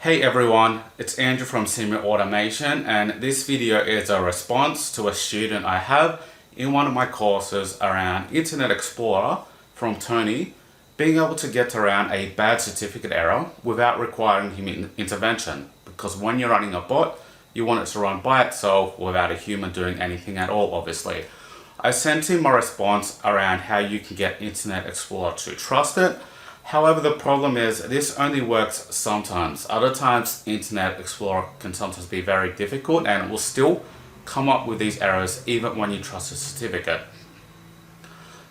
Hey everyone, it's Andrew from Senior Automation, and this video is a response to a student I have in one of my courses around Internet Explorer from Tony being able to get around a bad certificate error without requiring human intervention, because when you're running a bot, you want it to run by itself without a human doing anything at all, obviously. I sent him a response around how you can get Internet Explorer to trust it. However, the problem is this only works sometimes. Other times, Internet Explorer can sometimes be very difficult and it will still come up with these errors even when you trust a certificate.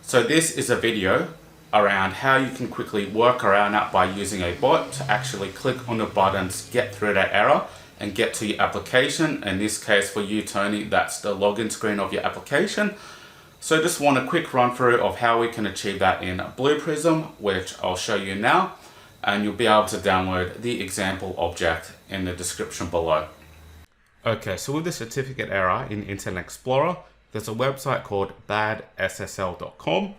So this is a video around how you can quickly work around that by using a bot to actually click on the buttons, get through that error and get to your application. In this case for you, Tony, that's the login screen of your application. So just want a quick run through of how we can achieve that in Blue Prism, which I'll show you now, and you'll be able to download the example object in the description below. Okay, so with the certificate error in Internet Explorer, there's a website called badssl.com,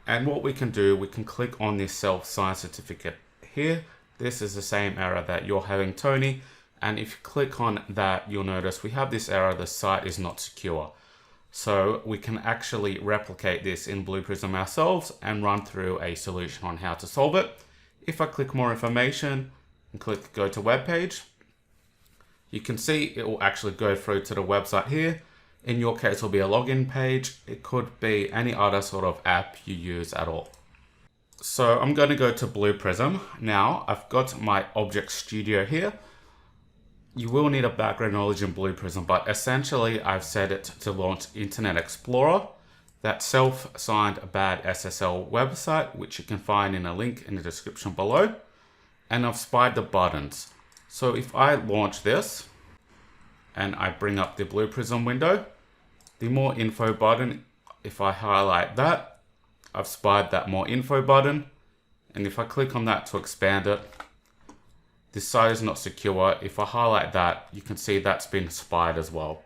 and what we can do, we can click on this self-signed certificate here. This is the same error that you're having, Tony, and if you click on that, you'll notice we have this error, the site is not secure. So we can actually replicate this in Blue Prism ourselves and run through a solution on how to solve it. If I click more information and click go to web page, you can see it will actually go through to the website here. In your case, it will be a login page. It could be any other sort of app you use at all. So I'm going to go to Blue Prism. Now I've got my Object Studio here. You will need a background knowledge in Blue Prism, but essentially I've set it to launch Internet Explorer, that self-signed bad SSL website, which you can find in a link in the description below. And I've spied the buttons. So if I launch this and I bring up the Blue Prism window, the more info button, if I highlight that, I've spied that more info button. And if I click on that to expand it, this site is not secure. If I highlight that, you can see that's been spied as well.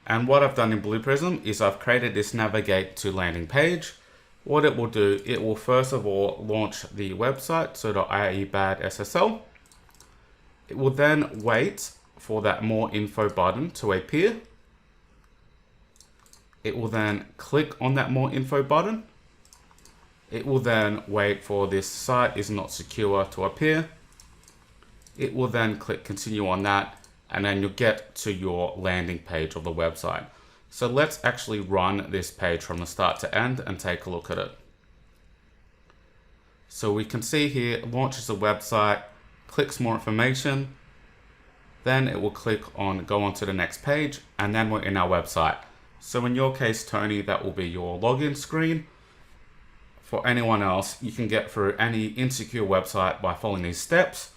And what I've done in Blue Prism is I've created this navigate to landing page. What it will do, it will first of all launch the website, so the IE bad SSL. It will then wait for that more info button to appear. It will then click on that more info button. It will then wait for this site is not secure to appear. It will then click continue on that, and then you'll get to your landing page of the website. So let's actually run this page from the start to end and take a look at it. So we can see here, it launches the website, clicks more information, then it will click on go on to the next page, and then we're in our website. So in your case, Tony, that will be your login screen. For anyone else, you can get through any insecure website by following these steps.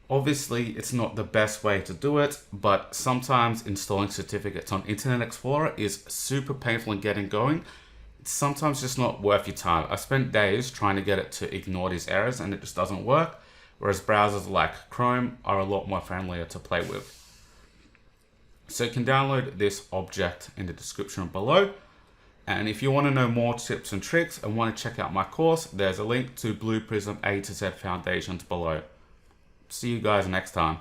Obviously, it's not the best way to do it, but sometimes installing certificates on Internet Explorer is super painful in getting going. It's sometimes just not worth your time. I spent days trying to get it to ignore these errors and it just doesn't work, whereas browsers like Chrome are a lot more friendlier to play with. So you can download this object in the description below. And if you want to know more tips and tricks and want to check out my course, there's a link to Blue Prism A to Z Foundations below. See you guys next time.